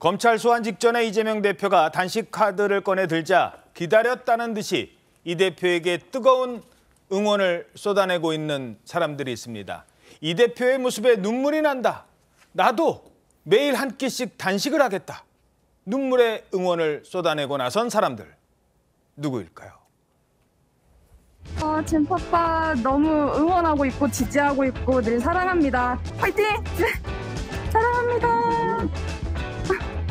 검찰 소환 직전에 이재명 대표가 단식 카드를 꺼내 들자 기다렸다는 듯이 이 대표에게 뜨거운 응원을 쏟아내고 있는 사람들이 있습니다. 이 대표의 모습에 눈물이 난다. 나도 매일 한 끼씩 단식을 하겠다. 눈물의 응원을 쏟아내고 나선 사람들. 누구일까요? 진파빠 너무 응원하고 있고 지지하고 있고 늘 사랑합니다. 화이팅! 사랑합니다.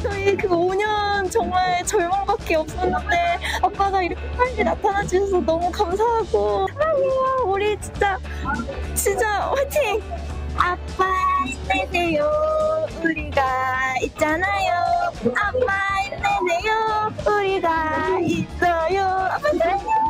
저희 그 5년 정말 절망밖에 없었는데 아빠가 이렇게 빨리 나타나 주셔서 너무 감사하고 사랑해요. 우리 진짜 화이팅! 아빠 힘내세요. 우리가 있잖아요. 아빠 힘내세요. 우리가 있어요. 아빠 사랑해요.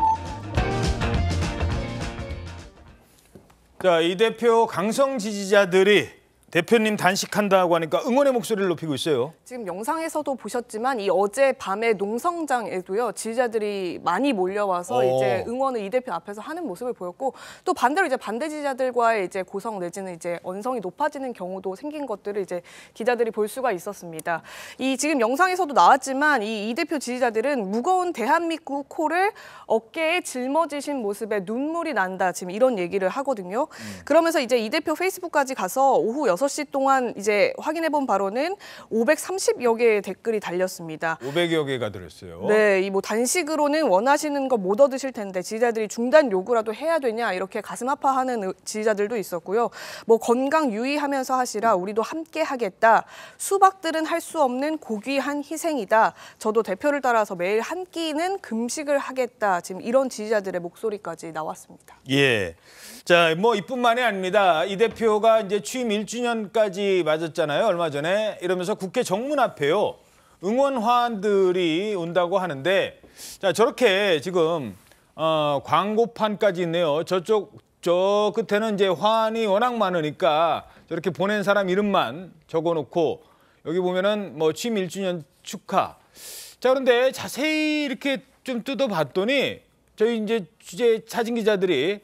자, 이 대표 강성 지지자들이 대표님 단식한다고 하니까 응원의 목소리를 높이고 있어요. 지금 영상에서도 보셨지만 이 어제 밤에 농성장에도요 지지자들이 많이 몰려와서 이제 응원을 이 대표 앞에서 하는 모습을 보였고 또 반대로 이제 반대 지지자들과의 이제 고성 내지는 이제 언성이 높아지는 경우도 생긴 것들을 이제 기자들이 볼 수가 있었습니다. 이 지금 영상에서도 나왔지만 이 대표 지지자들은 무거운 대한민국 코를 어깨에 짊어지신 모습에 눈물이 난다 지금 이런 얘기를 하거든요. 그러면서 이제 이 대표 페이스북까지 가서 오후 6시 동안 이제 확인해본 바로는 530여 개의 댓글이 달렸습니다. 500여 개가 들었어요. 네, 이 뭐 단식으로는 원하시는 거 못 얻으실 텐데 지지자들이 중단 요구라도 해야 되냐 이렇게 가슴 아파하는 지지자들도 있었고요. 뭐 건강 유의하면서 하시라 우리도 함께 하겠다. 수박들은 할 수 없는 고귀한 희생이다. 저도 대표를 따라서 매일 한 끼는 금식을 하겠다. 지금 이런 지지자들의 목소리까지 나왔습니다. 예. 자, 뭐 이뿐만이 아닙니다. 이 대표가 이제 취임 1주년까지 맞았잖아요. 얼마 전에. 이러면서 국회 정문 앞에요. 응원 화환들이 온다고 하는데 자, 저렇게 지금 광고판까지 있네요. 저 끝에는 이제 화환이 워낙 많으니까 저렇게 보낸 사람 이름만 적어놓고 여기 보면은 뭐 취임 1주년 축하. 자, 그런데 자세히 이렇게 좀 뜯어봤더니 저희 이제 취재 사진 기자들이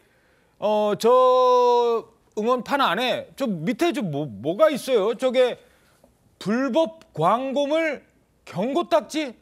저 응원판 안에 저 밑에 뭐가 있어요? 저게 불법 광고물 경고 딱지?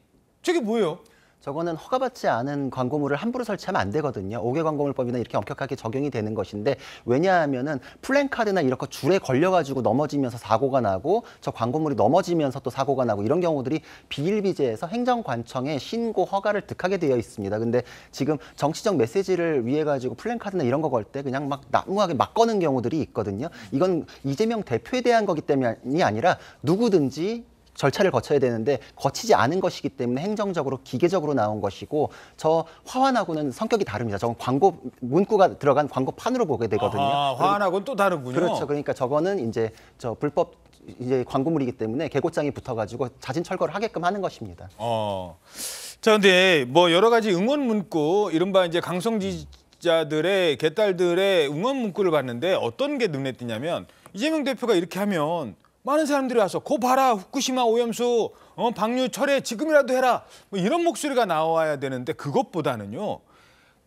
저게 뭐예요? 저거는 허가받지 않은 광고물을 함부로 설치하면 안 되거든요. 5개 광고물법이나 이렇게 엄격하게 적용이 되는 것인데 왜냐하면은 플랜카드나 이런 거 줄에 걸려가지고 넘어지면서 사고가 나고 저 광고물이 넘어지면서 또 사고가 나고 이런 경우들이 비일비재해서 행정관청에 신고 허가를 득하게 되어 있습니다. 근데 지금 정치적 메시지를 위해 가지고 플랜카드나 이런 거 걸 때 그냥 막 난무하게 막 거는 경우들이 있거든요. 이건 이재명 대표에 대한 거기 때문이 아니라 누구든지 절차를 거쳐야 되는데 거치지 않은 것이기 때문에 행정적으로 기계적으로 나온 것이고 저 화환하고는 성격이 다릅니다. 저건 광고 문구가 들어간 광고판으로 보게 되거든요. 화환하고는 또 다르군요. 그렇죠. 그러니까 저거는 이제 저 불법 이제 광고물이기 때문에 개고장이 붙어가지고 자진 철거를 하게끔 하는 것입니다. 자, 근데 뭐 여러 가지 응원 문구, 이른바 이제 강성 지지자들의 개딸들의 응원 문구를 봤는데 어떤 게 눈에 띄냐면 이재명 대표가 이렇게 하면 많은 사람들이 와서 고 봐라 후쿠시마 오염수 방류 철회 지금이라도 해라 뭐 이런 목소리가 나와야 되는데 그것보다는요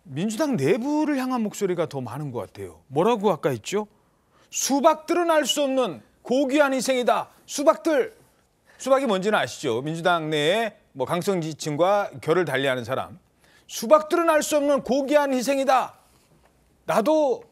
민주당 내부를 향한 목소리가 더 많은 것 같아요. 뭐라고 아까 했죠? 수박들은 알 수 없는 고귀한 희생이다. 수박이 뭔지는 아시죠? 민주당 내에 뭐 강성 지지층과 결을 달리하는 사람. 수박들은 알 수 없는 고귀한 희생이다. 나도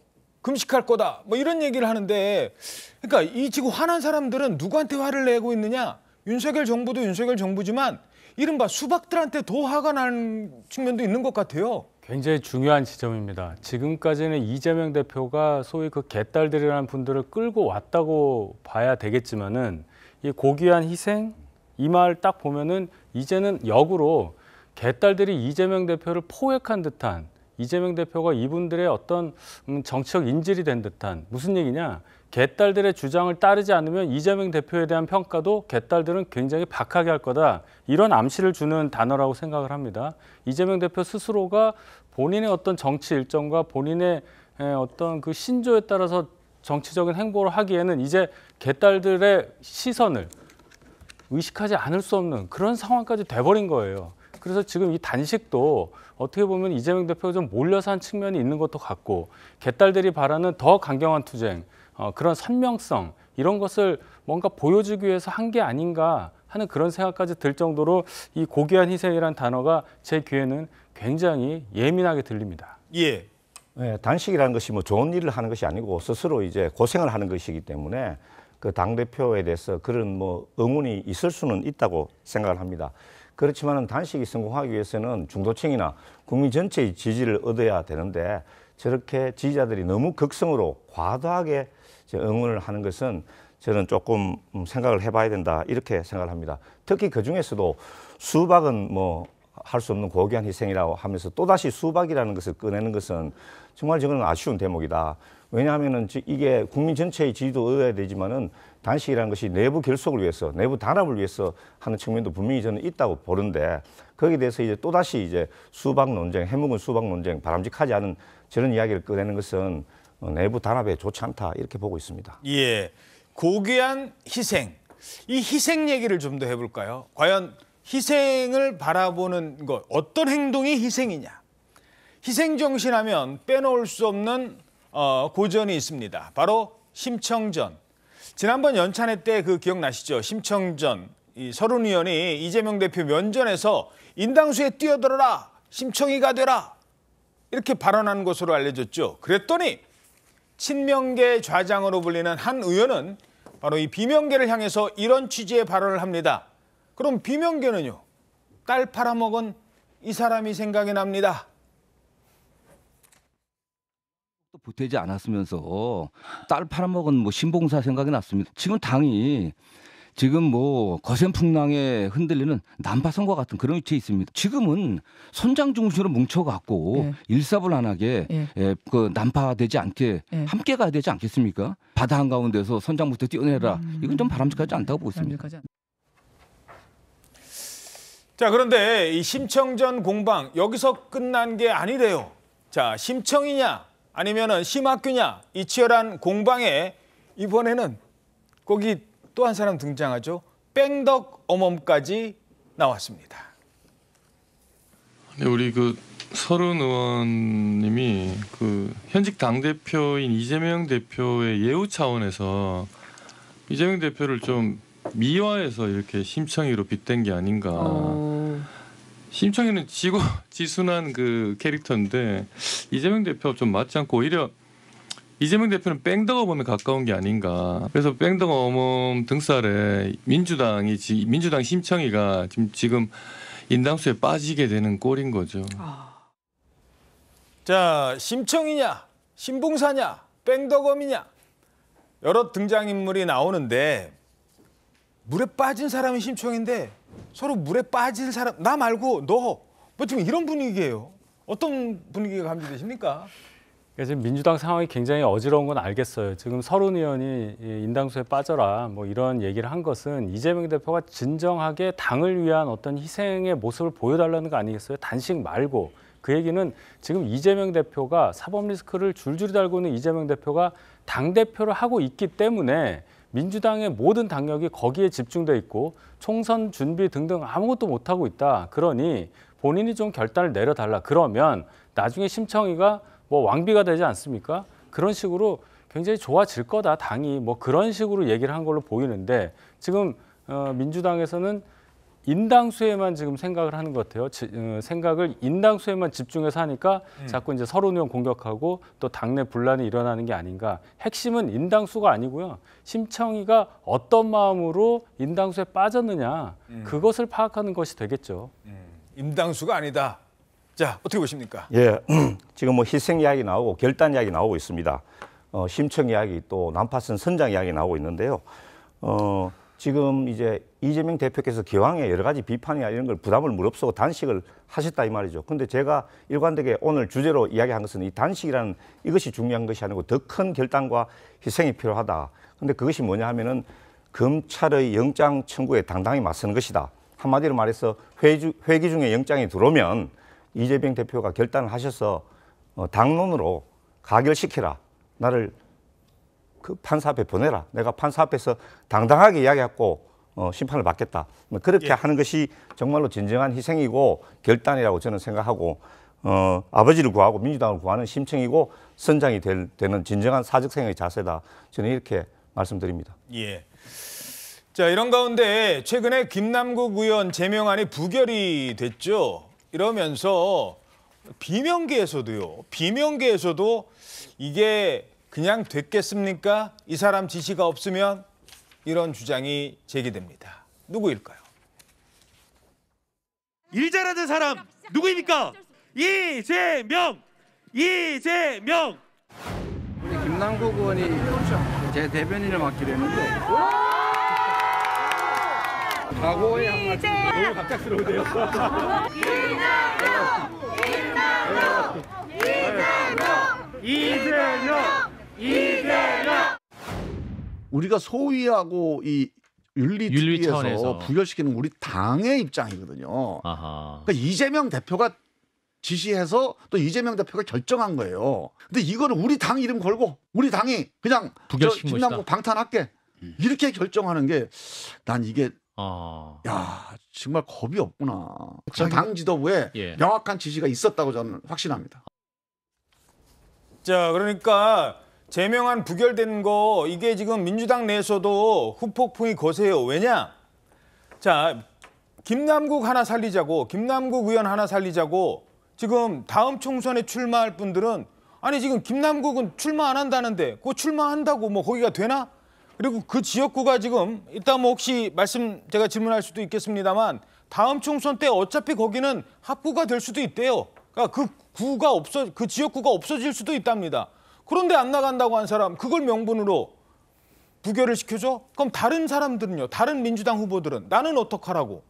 금식할 거다. 뭐 이런 얘기를 하는데 그러니까 이 지금 화난 사람들은 누구한테 화를 내고 있느냐? 윤석열 정부도 윤석열 정부지만 이른바 수박들한테 더 화가 나는 측면도 있는 것 같아요. 굉장히 중요한 지점입니다. 지금까지는 이재명 대표가 소위 그 개딸들이라는 분들을 끌고 왔다고 봐야 되겠지만은 이 고귀한 희생 이 말 딱 보면은 이제는 역으로 개딸들이 이재명 대표를 포획한 듯한 이재명 대표가 이분들의 어떤 정치적 인질이 된 듯한 무슨 얘기냐? 개딸들의 주장을 따르지 않으면 이재명 대표에 대한 평가도 개딸들은 굉장히 박하게 할 거다. 이런 암시를 주는 단어라고 생각을 합니다. 이재명 대표 스스로가 본인의 어떤 정치 일정과 본인의 어떤 그 신조에 따라서 정치적인 행보를 하기에는 이제 개딸들의 시선을 의식하지 않을 수 없는 그런 상황까지 돼버린 거예요. 그래서 지금 이 단식도 어떻게 보면 이재명 대표가 좀 몰려서 한 측면이 있는 것도 같고 개딸들이 바라는 더 강경한 투쟁, 그런 선명성 이런 것을 뭔가 보여주기 위해서 한 게 아닌가 하는 그런 생각까지 들 정도로 이 고귀한 희생이라는 단어가 제 귀에는 굉장히 예민하게 들립니다. 예. 네, 단식이라는 것이 뭐 좋은 일을 하는 것이 아니고 스스로 이제 고생을 하는 것이기 때문에 그 당대표에 대해서 그런 뭐 응원이 있을 수는 있다고 생각을 합니다. 그렇지만은 단식이 성공하기 위해서는 중도층이나 국민 전체의 지지를 얻어야 되는데 저렇게 지지자들이 너무 극성으로 과도하게 응원을 하는 것은 저는 조금 생각을 해봐야 된다 이렇게 생각을 합니다. 특히 그 중에서도 수박은 뭐 할 수 없는 고귀한 희생이라고 하면서 또다시 수박이라는 것을 꺼내는 것은 정말 저는 아쉬운 대목이다. 왜냐하면은 이게 국민 전체의 지지도 얻어야 되지만은 단식이라는 것이 내부 결속을 위해서, 내부 단합을 위해서 하는 측면도 분명히 저는 있다고 보는데 거기에 대해서 이제 또다시 이제 수박 논쟁, 해묵은 수박 논쟁, 바람직하지 않은 저런 이야기를 꺼내는 것은 내부 단합에 좋지 않다 이렇게 보고 있습니다. 예. 고귀한 희생. 이 희생 얘기를 좀 더 해볼까요? 과연 희생을 바라보는 것, 어떤 행동이 희생이냐? 희생 정신하면 빼놓을 수 없는 고전이 있습니다. 바로 심청전. 지난번 연찬회 때 그 기억나시죠? 심청전. 이 서른 의원이 이재명 대표 면전에서 인당수에 뛰어들어라, 심청이가 되라 이렇게 발언한 것으로 알려졌죠. 그랬더니 친명계 좌장으로 불리는 한 의원은 바로 이 비명계를 향해서 이런 취지의 발언을 합니다. 그럼 비명계는요? 딸 팔아먹은 이 사람이 생각이 납니다. 보태지 않았으면서 딸 팔아먹은 뭐 신봉사 생각이 났습니다. 지금 당이 지금 뭐 거센풍랑에 흔들리는 난파선과 같은 그런 위치에 있습니다. 지금은 선장 중심으로 뭉쳐갖고 일사불란하게 그 난파되지 않게 함께 가야 되지 않겠습니까? 바다 한가운데서 선장부터 뛰어내라. 이건 좀 바람직하지 않다고 보고 있습니다. 자, 그런데 이 심청전 공방 여기서 끝난 게 아니래요. 자, 심청이냐 아니면은 심학규냐 이 치열한 공방에 이번에는 거기 또 한 사람 등장하죠. 뺑덕 어멈까지 나왔습니다. 네, 우리 그 서른 의원님이 그 현직 당 대표인 이재명 대표의 예우 차원에서 이재명 대표를 좀 미화해서 이렇게 심청이로 빗댄 게 아닌가. 심청이는 지순한 그 캐릭터인데 이재명 대표가 좀 맞지 않고 오히려 이재명 대표는 뺑덕어멈에 가까운 게 아닌가. 그래서 뺑덕어멈 등살에 민주당 심청이가 지금 인당수에 빠지게 되는 꼴인 거죠. 자, 심청이냐, 신봉사냐, 뺑덕어미냐 여러 등장인물이 나오는데 물에 빠진 사람이 심청인데 서로 물에 빠진 사람 나 말고 너 뭐 지금 이런 분위기예요. 어떤 분위기가 감지되십니까? 지금 민주당 상황이 굉장히 어지러운 건 알겠어요. 지금 서른 의원이 인당수에 빠져라 뭐 이런 얘기를 한 것은 이재명 대표가 진정하게 당을 위한 어떤 희생의 모습을 보여달라는 거 아니겠어요? 단식 말고. 그 얘기는 지금 이재명 대표가 사법 리스크를 줄줄이 달고 있는 이재명 대표가 당대표를 하고 있기 때문에 민주당의 모든 당력이 거기에 집중돼 있고 총선 준비 등등 아무것도 못하고 있다. 그러니 본인이 좀 결단을 내려달라. 그러면 나중에 심청이가 뭐 왕비가 되지 않습니까? 그런 식으로 굉장히 좋아질 거다. 당이 뭐 그런 식으로 얘기를 한 걸로 보이는데 지금 민주당에서는 인당수에만 지금 생각을 하는 것 같아요. 생각을 인당수에만 집중해서 하니까 자꾸 이제 서른 의원 공격하고 또 당내 분란이 일어나는 게 아닌가. 핵심은 인당수가 아니고요. 심청이가 어떤 마음으로 인당수에 빠졌느냐. 그것을 파악하는 것이 되겠죠. 인당수가 아니다. 자, 어떻게 보십니까? 예, 지금 뭐 희생 이야기 나오고 결단 이야기 나오고 있습니다. 심청 이야기 또 난파선 선장 이야기 나오고 있는데요. 지금 이제 이재명 대표께서 기왕에 여러 가지 비판이나 이런 걸 부담을 무릅쓰고 단식을 하셨다 이 말이죠. 근데 제가 일관되게 오늘 주제로 이야기한 것은 이 단식이라는 이것이 중요한 것이 아니고 더 큰 결단과 희생이 필요하다. 근데 그것이 뭐냐 하면은 검찰의 영장 청구에 당당히 맞서는 것이다. 한마디로 말해서 회기 중에 영장이 들어오면 이재명 대표가 결단을 하셔서 당론으로 가결시켜라. 나를 그 판사 앞에 보내라. 내가 판사 앞에서 당당하게 이야기하고 심판을 받겠다. 그렇게 하는 것이 정말로 진정한 희생이고 결단이라고 저는 생각하고 아버지를 구하고 민주당을 구하는 심청이고 선장이 되는 진정한 사직생의 자세다. 저는 이렇게 말씀드립니다. 예. 자, 이런 가운데 최근에 김남국 의원 제명안이 부결이 됐죠. 이러면서 비명계에서도 이게 그냥 됐겠습니까? 이 사람 지시가 없으면 이런 주장이 제기됩니다. 누구일까요? 일 잘하는 사람 누구입니까? 이재명! 이재명! 우리 김남국 의원이 제 대변인을 맡기로 했는데 각오의 한마디 너무 갑작스러운데요. 이재명! 우리가 소위하고 이 윤리 차원에서. 특위에서 부결시키는 우리 당의 입장이거든요. 아하. 그러니까 이재명 대표가 지시해서 또 이재명 대표가 결정한 거예요. 근데 이거는 우리 당 이름 걸고 우리 당이 그냥 부결시킨 김남국 것이다. 방탄할게 이렇게 결정하는 게 난 이게 야 정말 겁이 없구나. 당 지도부에 예. 명확한 지시가 있었다고 저는 확신합니다. 자, 그러니까 제명안 부결된 거 이게 지금 민주당 내에서도 후폭풍이 거세요. 왜냐? 자, 김남국 하나 살리자고, 김남국 의원 하나 살리자고 지금 다음 총선에 출마할 분들은 아니 지금 김남국은 출마 안 한다는데 그거 출마한다고 뭐 거기가 되나? 그리고 그 지역구가 지금 이따 뭐 혹시 제가 질문할 수도 있겠습니다만 다음 총선 때 어차피 거기는 합구가 될 수도 있대요. 그러니까 그 지역구가 없어질 수도 있답니다. 그런데 안 나간다고 한 사람 그걸 명분으로 부결을 시켜줘? 그럼 다른 사람들은요? 다른 민주당 후보들은 나는 어떡하라고?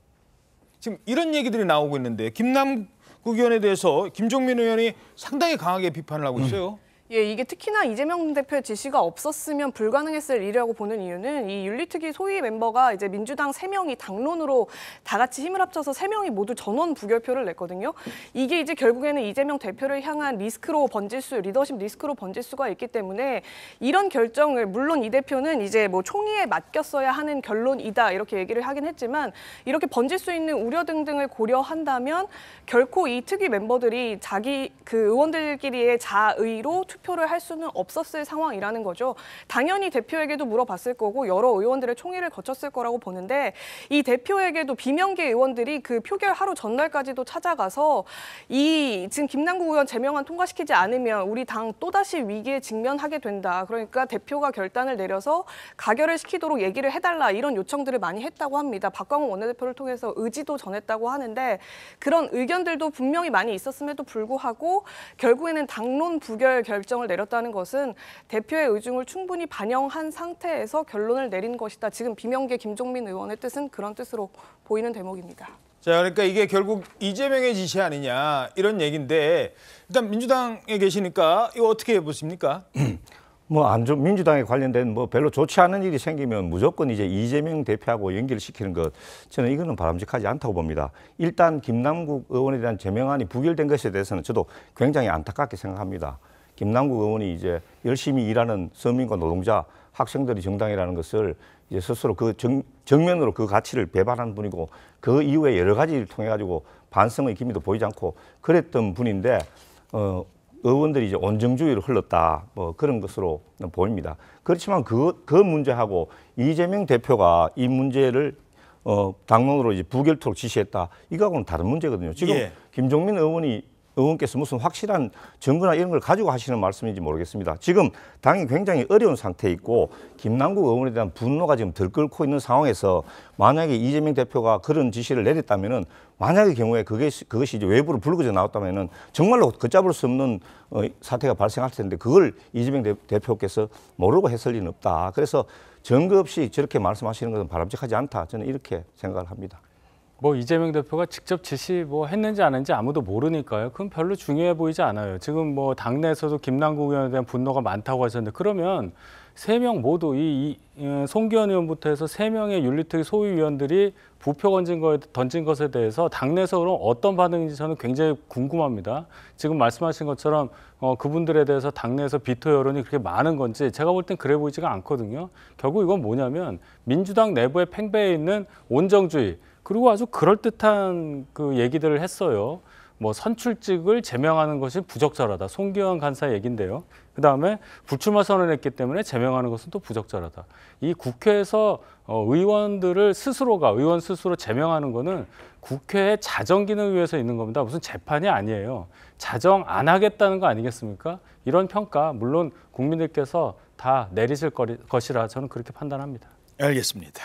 지금 이런 얘기들이 나오고 있는데 김남국 의원에 대해서 김종민 의원이 상당히 강하게 비판을 하고 있어요. 예, 이게 특히나 이재명 대표의 지시가 없었으면 불가능했을 일이라고 보는 이유는 이 윤리특위 소위 멤버가 이제 민주당 3명이 당론으로 다 같이 힘을 합쳐서 3명이 모두 전원 부결표를 냈거든요. 이게 이제 결국에는 이재명 대표를 향한 리스크로 번질 리더십 리스크로 번질 수가 있기 때문에 이런 결정을 물론 이 대표는 이제 뭐 총의에 맡겼어야 하는 결론이다 이렇게 얘기를 하긴 했지만 이렇게 번질 수 있는 우려 등등을 고려한다면 결코 이 특위 멤버들이 자기 그 의원들끼리의 자의로 투표를 할 수는 없었을 상황이라는 거죠. 당연히 대표에게도 물어봤을 거고 여러 의원들의 총의를 거쳤을 거라고 보는데 이 대표에게도 비명계 의원들이 그 표결 하루 전날까지도 찾아가서 이 지금 김남국 의원 제명안 통과시키지 않으면 우리 당 또다시 위기에 직면하게 된다. 그러니까 대표가 결단을 내려서 가결을 시키도록 얘기를 해달라 이런 요청들을 많이 했다고 합니다. 박광호 원내대표를 통해서 의지도 전했다고 하는데 그런 의견들도 분명히 많이 있었음에도 불구하고 결국에는 당론 부결 결정을 내렸다는 것은 대표의 의중을 충분히 반영한 상태에서 결론을 내린 것이다. 지금 비명계 김종민 의원의 뜻은 그런 뜻으로 보이는 대목입니다. 자, 그러니까 이게 결국 이재명의 지시 아니냐 이런 얘기인데 일단 민주당에 계시니까 이거 어떻게 보십니까? 민주당에 관련된 별로 좋지 않은 일이 생기면 무조건 이제 이재명 대표하고 연결시키는 것, 저는 이거는 바람직하지 않다고 봅니다. 일단 김남국 의원에 대한 제명안이 부결된 것에 대해서는 저도 굉장히 안타깝게 생각합니다. 김남국 의원이 이제 열심히 일하는 서민과 노동자, 학생들이 정당이라는 것을 이제 스스로 그 정면으로 그 가치를 배반한 분이고 그 이후에 여러 가지를 통해 가지고 반성의 기미도 보이지 않고 그랬던 분인데 의원들이 이제 온정주의로 흘렀다 그런 것으로 보입니다. 그렇지만 그 문제하고 이재명 대표가 이 문제를 당론으로 이제 부결토록 지시했다 이거하고는 다른 문제거든요. 지금 김종민 의원께서 무슨 확실한 증거나 이런 걸 가지고 하시는 말씀인지 모르겠습니다. 지금 당이 굉장히 어려운 상태에 있고 김남국 의원에 대한 분노가 지금 들끓고 있는 상황에서 만약에 이재명 대표가 그런 지시를 내렸다면은 만약의 경우에 그것이 이제 외부로 불거져 나왔다면은 정말로 걷잡을 수 없는 사태가 발생할 텐데 그걸 이재명 대표께서 모르고 했을 리는 없다. 그래서 증거 없이 저렇게 말씀하시는 것은 바람직하지 않다. 저는 이렇게 생각을 합니다. 이재명 대표가 직접 지시 했는지 안 했는지 아무도 모르니까요. 그건 별로 중요해 보이지 않아요. 지금 당내에서도 김남국 의원에 대한 분노가 많다고 하셨는데 그러면 3명 모두 송기현 의원부터 해서 3명의 윤리특위 소위위원들이 부표 던진 것에 대해서 당내에서 그럼 어떤 반응인지 저는 굉장히 궁금합니다. 지금 말씀하신 것처럼 그분들에 대해서 당내에서 비토 여론이 그렇게 많은 건지 제가 볼 땐 그래 보이지가 않거든요. 결국 이건 뭐냐면 민주당 내부에 팽배해 있는 온정주의 그리고 아주 그럴듯한 그 얘기들을 했어요. 뭐 선출직을 제명하는 것이 부적절하다. 송기현 간사 얘긴데요. 그다음에 불출마 선언했기 때문에 제명하는 것은 또 부적절하다. 이 국회에서 의원들을 스스로가 의원 스스로 제명하는 거는 국회의 자정 기능을 위해서 있는 겁니다. 무슨 재판이 아니에요. 자정 안 하겠다는 거 아니겠습니까? 이런 평가 물론 국민들께서 다 내리실 것이라 저는 그렇게 판단합니다. 알겠습니다.